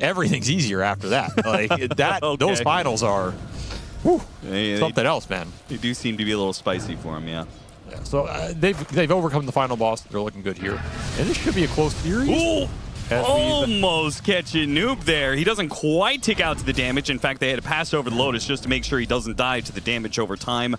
everything's easier after that. Like that, Okay. those finals are whew, something else, man. They do seem to be a little spicy for him, yeah. Yeah, so they've overcome the final boss. They're looking good here, and this should be a close series. Ooh! Almost catching Noob there. He doesn't quite take out to the damage. In fact, they had to pass over the Lotus just to make sure he doesn't die to the damage over time.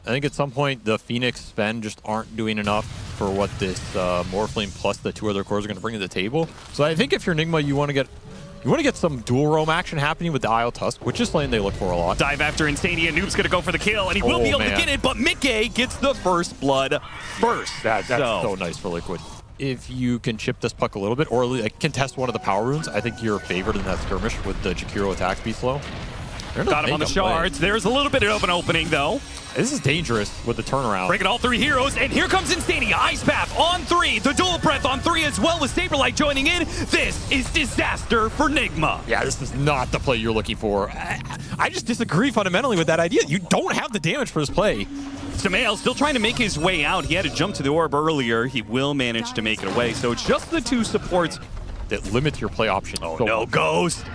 I think at some point the Phoenix Sven just aren't doing enough for what this Morphling plus the two other cores are going to bring to the table. So I think if you're NIGMA, you want to get some dual roam action happening with the Io Tusk, which is lane they look for a lot. Dive after Insania. Noob's going to go for the kill, and he will be able to get it, but Mickey gets the first blood first. That's so nice for Liquid. If you can chip this puck a little bit, or like contest one of the power runes, I think you're favored in that skirmish with the Jakiro attack speed slow. Got him on the shards. There's a little bit of an opening, though. This is dangerous with the turnaround. Breaking all three heroes, and here comes Insania. Ice Path on 3. The dual breath on 3 as well, with Saberlight joining in. This is disaster for NIGMA. Yeah, this is not the play you're looking for. I just disagree fundamentally with that idea. You don't have the damage for this play. Samael still trying to make his way out. He had to jump to the orb earlier. He will manage to make it away. So it's just the two supports that limits your play option. Oh, no, Ghost.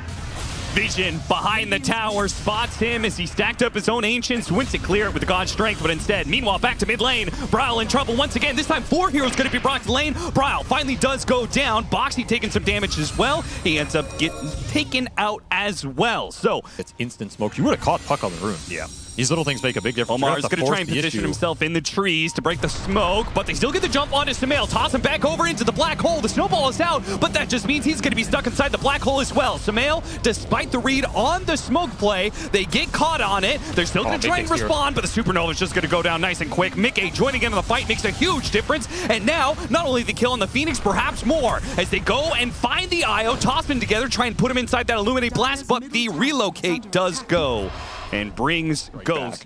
Vision behind the tower spots him as he stacked up his own Ancients, went to clear it with the God Strength, but instead, meanwhile, back to mid lane. Bryle in trouble once again. This time, 4 heroes going to be brought to lane. Bryle finally does go down. Boxy taking some damage as well. He ends up getting taken out as well. So it's instant smoke. You would have caught puck on the rune. Yeah. These little things make a big difference. Omar's going to try and position himself in the trees to break the smoke, but they still get the jump onto Samael. Toss him back over into the black hole. The snowball is out, but that just means he's going to be stuck inside the black hole as well. Samael, despite the read on the smoke play, they get caught on it. They're still going to try and respond, but the Supernova is just going to go down nice and quick. Mickey joining in on the fight makes a huge difference, and now, not only the kill on the Phoenix, perhaps more, as they go and find the Io, toss them together, try and put him inside that Illuminate Blast, but the relocate does go and brings Ghost.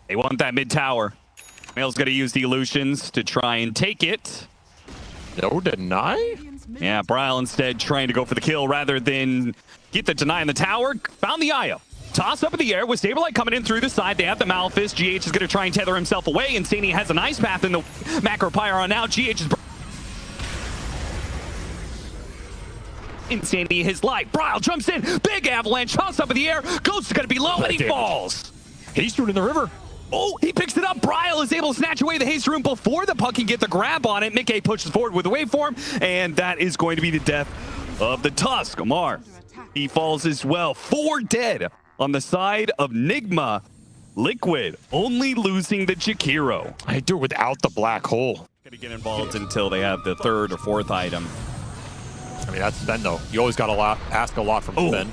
They want that mid tower. Mail's going to use the illusions to try and take it. No deny? Yeah, Bryle instead trying to go for the kill rather than get the deny in the tower. Found the Io. Toss up in the air with Saberlight coming in through the side. They have the Malphus. GH is going to try and tether himself away. Insania has an Ice Path in the Macro Pyron now. GH is... Insania his light. Bryle jumps in. Big avalanche. Toss up in the air. Ghost is going to be low, and he falls. He's thrown in the river. Oh, he picks it up. Bryle is able to snatch away the haste rune before the puck can get the grab on it. Mickey pushes forward with the waveform, and that is going to be the death of the Tusk. Omar, he falls as well. 4 dead on the side of NIGMA. Liquid only losing the Jakiro. I do it without the black hole. Gonna get involved until they have the 3rd or 4th item. I mean, that's Sven, though. You always got to ask a lot from Sven.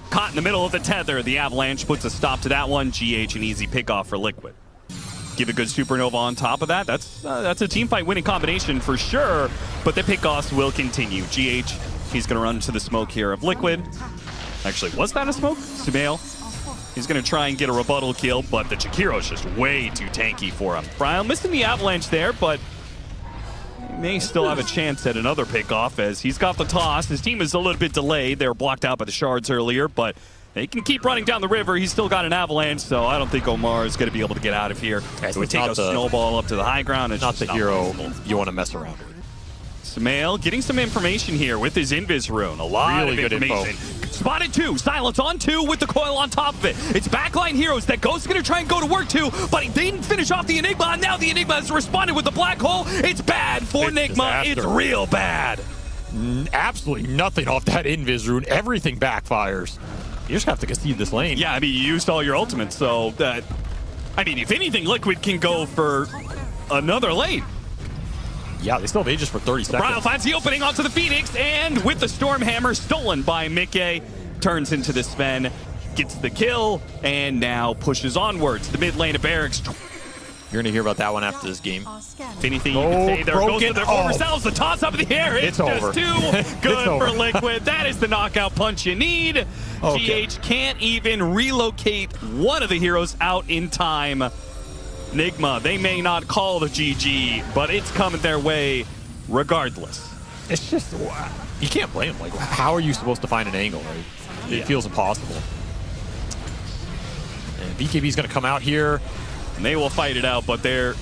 Caught in the middle of the tether. The avalanche puts a stop to that one. GH, an easy pickoff for Liquid. Give a good Supernova on top of that. That's a team fight winning combination for sure, but the pickoffs will continue. GH, he's going to run to the smoke here of Liquid. Actually, was that a smoke? Sumail. He's going to try and get a rebuttal kill, but the Jakiro's just way too tanky for him. Bryle missing the avalanche there, but he may still have a chance at another pickoff as he's got the toss. His team is a little bit delayed. They were blocked out by the shards earlier, but they can keep running down the river. He's still got an avalanche, so I don't think Omar is going to be able to get out of here. It would take a snowball up to the high ground. It's not the hero you want to mess around with. Samael getting some information here with his Invis rune. A lot of information. Spotted 2. Silence on 2 with the coil on top of it. It's backline heroes that Ghost is going to try and go to work to, but he didn't finish off the Enigma, and now the Enigma has responded with the black hole. It's bad for Enigma. It's real bad. Absolutely nothing off that Invis rune. Everything backfires. You just have to concede this lane. Yeah, I mean, you used all your ultimates, so that... I mean, if anything, Liquid can go for another lane. Yeah, they still have Aegis for 30 seconds. Bryle finds the opening onto the Phoenix, and with the Stormhammer stolen by Mickey, turns into the Sven, gets the kill, and now pushes onwards. The mid lane of Barracks. You're going to hear about that one after this game. If anything you can say there, goes to their former selves. The toss up in the air. It's just over. Too good for Liquid. That is the knockout punch you need. GH can't even relocate one of the heroes out in time. NIGMA, they may not call the GG, but it's coming their way regardless. It's just, you can't blame them. Like, how are you supposed to find an angle, right? It feels impossible. And BKB's going to come out here. And they will fight it out, but they're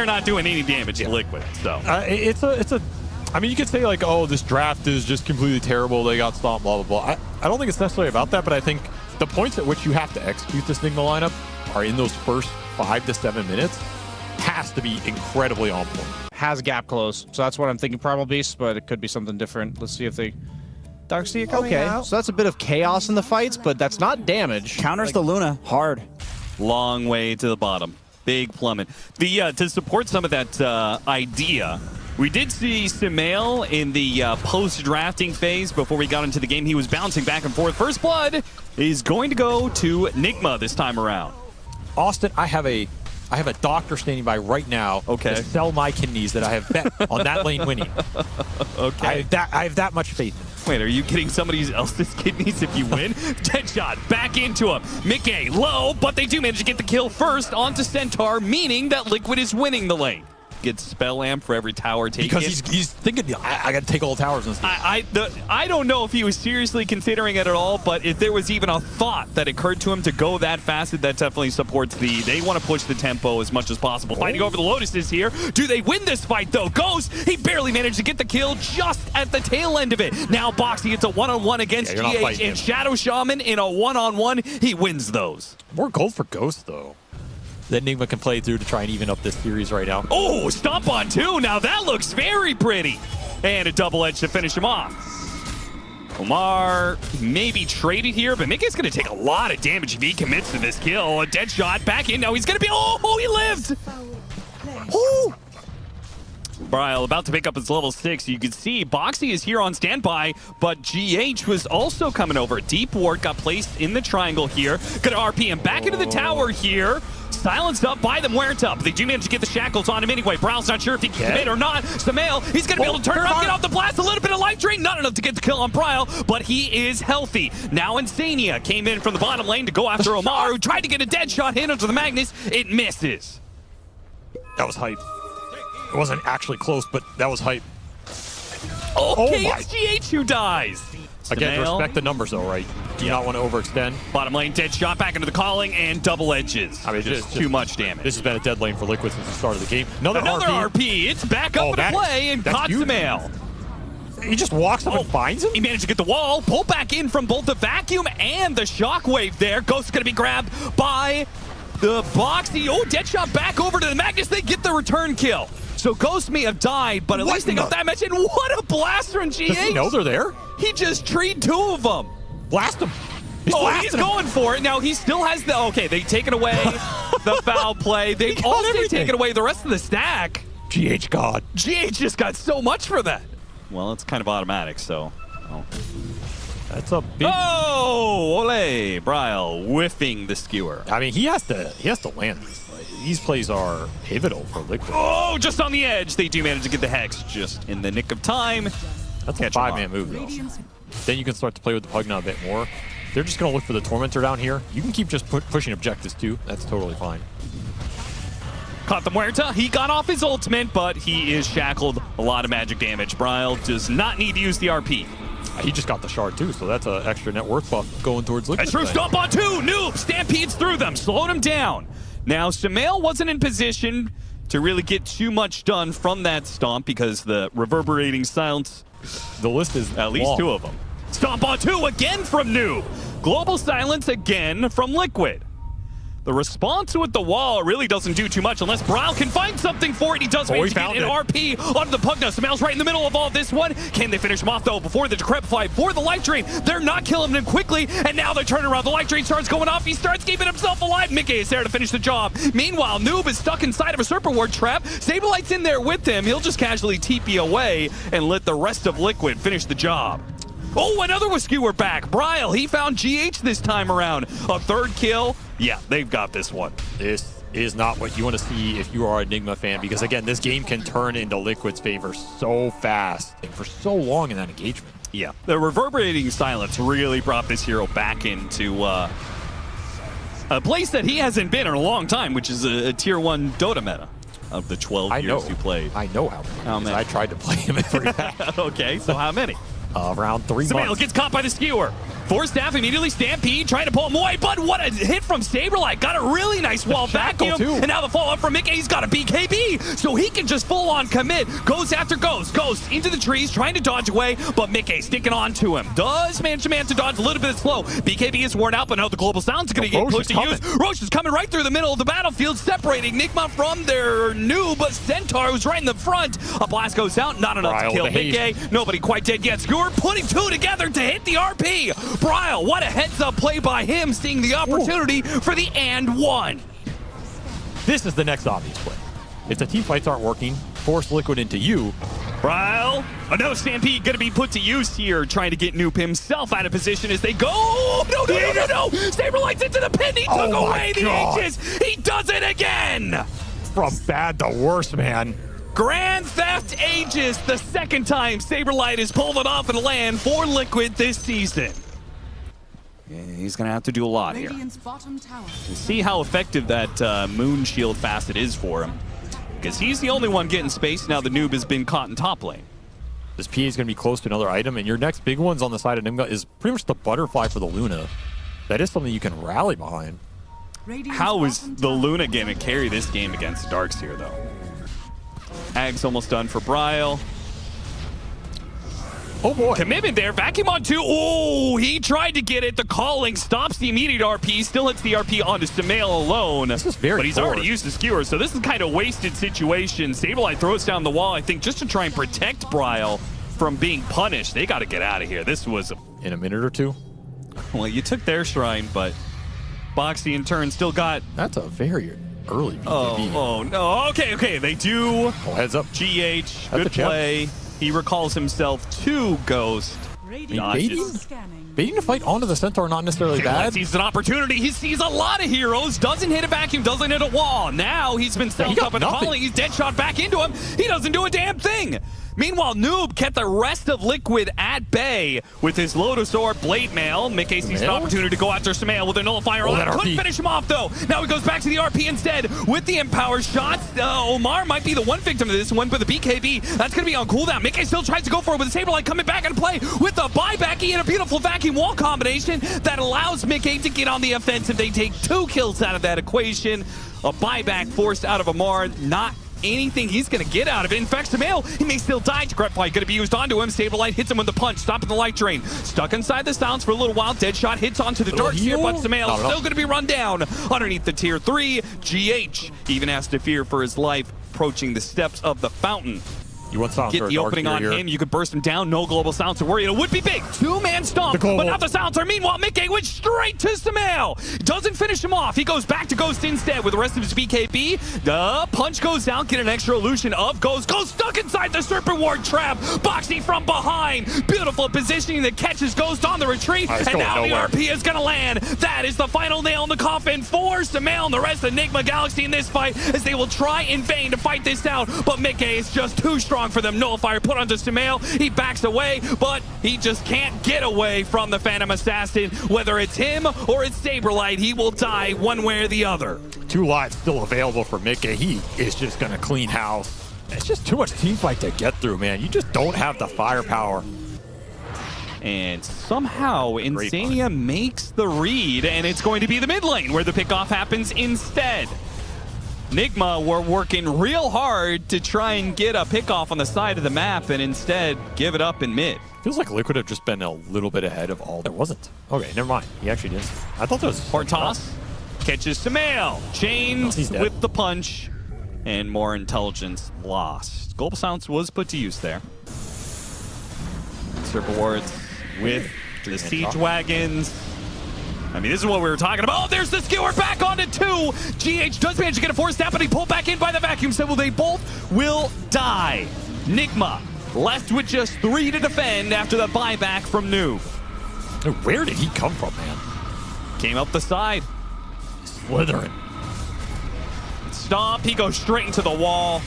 not doing any damage to Liquid. So it's a I mean, you could say like, oh, this draft is just completely terrible. They got stomped, blah, blah, blah. I don't think it's necessarily about that, but I think the points at which you have to execute this NIGMA lineup are in those first 5 to 7 minutes. Has to be incredibly on point. Has gap close, so that's what I'm thinking. Primal Beast, but it could be something different. Let's see if they... Darkseer coming out. So that's a bit of chaos in the fights, but that's not damage. Counters the Luna hard. Long way to the bottom. Big plummet. To support some of that idea, we did see Sumail in the post-drafting phase before we got into the game. He was bouncing back and forth. First blood is going to go to NIGMA this time around. Austin, I have a doctor standing by right now to sell my kidneys that I have bet on that lane winning. Okay. I have that much faith in it. Wait, are you getting somebody else's kidneys if you win? Deadshot back into him. Mickey low, but they do manage to get the kill first onto Centaur, meaning that Liquid is winning the lane. Gets Spell Amp for every tower taken. Because he's thinking, I got to take all the towers in this game. I don't know if he was seriously considering it at all, but if there was even a thought that occurred to him to go that fast, that definitely supports they want to push the tempo as much as possible. Fighting over the Lotuses here. Do they win this fight, though? Ghost, he barely managed to get the kill just at the tail end of it. Now Boxy, it's a one-on-one against GH, and Shadow Shaman in a one-on-one. He wins those. More gold for Ghost, though. That NIGMA can play through to try and even up this series right now. Oh, stomp on 2. Now that looks very pretty. And a double edge to finish him off. Omar maybe traded here, but Mickey's going to take a lot of damage if he commits to this kill. A dead shot back in. Now he's going to be... Oh, he lived! Oh! Bryle about to pick up his level 6. You can see Boxy is here on standby, but GH was also coming over. Deep ward got placed in the triangle here. Gonna RP him back into the tower here. Silenced up by the Muerta. They do manage to get the shackles on him anyway. Bryle's not sure if he can commit or not. Sumail, he's going to be able to turn around, get off the blast. A little bit of life drain. Not enough to get the kill on Bryle, but he is healthy. Now Insania came in from the bottom lane to go after Omar, who tried to get a dead shot hit onto the Magnus. It misses. That was hype. It wasn't actually close, but that was hype. Okay, it's GH who dies. Again, respect the numbers, though, right? Do you not want to overextend? Bottom lane, dead shot back into the calling, and double edges. I mean, just too much damage. This has been a dead lane for Liquid since the start of the game. Another RP. It's back up into play, and caught Sumail. He just walks up and finds him? He managed to get the wall, pull back in from both the vacuum and the shockwave there. Ghost is going to be grabbed by the Boxy. Oh, dead shot back over to the Magnus. They get the return kill. So Ghost may have died, but at least they got that match. And what a blast from GH! Does he know they're there? He just treed 2 of them. Blast him. He's going for it. Now he still has the... Okay, they've taken away the foul play. They've also taken away the rest of the stack. GH God. GH just got so much for that. Well, it's kind of automatic, so... Oh. That's a big... Oh! Ole! Bryle whiffing the skewer. I mean, he has to land these plays. These plays are pivotal for Liquid. Oh, just on the edge. They do manage to get the Hex just in the nick of time. That's a 5-man move, though. Then you can start to play with the Pugna a bit more. They're just going to look for the Tormentor down here. You can keep just pushing objectives, too. That's totally fine. Caught the Muerta. He got off his ultimate, but he is shackled. A lot of magic damage. Bryle does not need to use the RP. He just got the shard, too, so that's an extra net worth buff going towards Liquid. A true stomp on 2. Noob stampedes through them. Slowed him down. Now, Sumail wasn't in position to really get too much done from that stomp because the reverberating silence, the list is at least long. 2 of them. Stomp on 2 again from Noob. Global silence again from Liquid. The response with the wall really doesn't do too much unless Bryle can find something for it. He does manage to get an RP onto the Pugna. Sumail's right in the middle of all this one. Can they finish him off, though, before the Decrepify, for the Life Drain? They're not killing him quickly, and now they're turning around. The Life Drain starts going off. He starts keeping himself alive. Mickey is there to finish the job. Meanwhile, Noob is stuck inside of a Serpent Ward trap. Sablite's in there with him. He'll just casually TP away and let the rest of Liquid finish the job. Oh, another was skewer back. Bryle, he found GH this time around. A 3rd kill. Yeah, they've got this one. This is not what you want to see if you are a NIGMA fan, because, again, this game can turn into Liquid's favor so fast and for so long in that engagement. Yeah, the reverberating silence really brought this hero back into a place that he hasn't been in a long time, which is a Tier 1 Dota meta of the 12 years you played. I know how many. I tried to play him every match. Okay, so how many? Around 3 months. Sumail gets caught by the skewer. Force staff immediately Stampede, trying to pull him away, but what a hit from Saberlight. Got a really nice wall vacuum, too. and now the follow-up from Mickey. He's got a BKB, so he can just full-on commit. Goes after Ghost. Ghost into the trees, trying to dodge away, but Mickey sticking on to him. Does manage to dodge a little bit slow. BKB is worn out, but now the global sound's going to get pushed to use. Roche is coming right through the middle of the battlefield, separating NIGMA from their noob, but Centaur, who's right in the front. A blast goes out, not enough to kill Mickey. Nobody quite dead yet. Skewer putting two together to hit the RP. Bryle, what a heads-up play by him, seeing the opportunity for the and one. This is the next obvious play. If the team fights aren't working, force Liquid into you. Bryle, another Stampede going to be put to use here, trying to get Noob himself out of position as they go. No. Saberlight's into the pin. He took away the Aegis. He does it again. From bad to worse, man. Grand Theft Aegis, the second time Saberlight has pulled it off and land for Liquid this season. Yeah, he's going to have to do a lot here. We'll see how effective that Moon Shield facet is for him, because he's the only one getting space. Now the noob has been caught in top lane. This PA is going to be close to another item, and your next big one's on the side of NIGMA is pretty much the butterfly for the Luna. That is something you can rally behind. How is the Luna going to carry this game against Darkseer, though? Ag's almost done for Bryle. Oh boy. Commitment there. Vacuum on two. Oh, he tried to get it. The calling stops the immediate RP. Still hits the RP onto Samael alone. This is very But he's already used the skewer, so this is kind of wasted situation. Saberlight throws down the wall, I think, just to try and protect Bryle from being punished. They got to get out of here. This was... In a minute or two? Well, you took their shrine, but Boxy in turn still got... That's a very early BKB. Oh, no. Okay. They do. Oh, heads up. GH, good play. He recalls himself to Ghost. Baiting to fight onto the Centaur, not necessarily bad. Sees an opportunity. He sees a lot of heroes. Doesn't hit a vacuum, doesn't hit a wall. Now he's been stealthed up and calling. He's dead shot back into him. He doesn't do a damn thing. Meanwhile, Noob kept the rest of Liquid at bay with his Lotus Orb Blade Mail. Mickey sees an opportunity to go after Samael with a nullifier on. Couldn't finish him off, though. Now he goes back to the RP instead with the Empower shots. Omar might be the one victim of this one, but the BKB, that's going to be on cooldown. Mickey still tries to go for it with the Saberlight coming back into play with the buyback. He had a beautiful vacuum wall combination that allows Mickey to get on the offensive. They take 2 kills out of that equation. A buyback forced out of Omar, not anything he's going to get out of it. In fact, Samael, he may still die. Grep Flight going to be used onto him. Saberlight hits him with the punch, stopping the light drain. Stuck inside the sounds for a little while. Deadshot hits onto the Darkseer, but Samael still going to be run down underneath the tier 3. GH even has to fear for his life, approaching the steps of the fountain. You want Silencer, get the opening on him. You could burst him down. No global silencer worry. It would be big. 2-man stomp, but not the silencer. Meanwhile, Mickey went straight to Samael. Doesn't finish him off. He goes back to Ghost instead with the rest of his BKB. The punch goes out. Get an extra illusion of Ghost. Ghost stuck inside the Serpent Ward trap. Boxing from behind. Beautiful positioning that catches Ghost on the retreat. And now the RP is going to land. That is the final nail in the coffin for Samael and the rest of NIGMA Galaxy in this fight, as they will try in vain to fight this out. But Mickey is just too strong for them. Nullifier put onto Samael. He backs away, but he just can't get away from the Phantom Assassin. Whether it's him or it's Saberlight, he will die one way or the other. 2 lives still available for Mickey. He is just going to clean house. It's just too much team fight to get through, man. You just don't have the firepower. And somehow Insania makes the read, and it's going to be the mid lane where the pickoff happens instead. NIGMA were working real hard to try and get a pickoff on the side of the map and instead give it up in mid. Feels like Liquid have just been a little bit ahead of all. There wasn't. Okay, never mind. He actually did. I thought there was. Portas catches Samael. Chains with the punch, and more intelligence lost. Global Silence was put to use there. Serpent Wards with the siege wagons. I mean, this is what we were talking about. Oh, there's the skewer back onto 2. GH does manage to get a force snap, but he pulled back in by the vacuum symbol. They both will die. NIGMA left with just 3 to defend after the buyback from Noob. Where did he come from, man? Came up the side. Slithering. Stomp. He goes straight into the wall.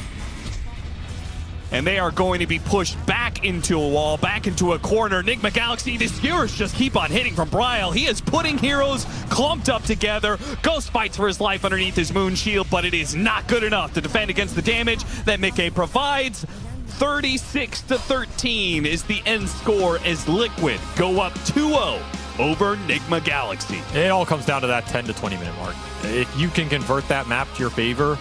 And they are going to be pushed back into a wall, back into a corner. NIGMA Galaxy, the skewers just keep on hitting from Bryle. He is putting heroes clumped up together. Ghost fights for his life underneath his moon shield, but it is not good enough to defend against the damage that Mickey provides. 36-13 is the end score as Liquid go up 2-0 over NIGMA Galaxy. It all comes down to that 10 to 20 minute mark. If you can convert that map to your favor,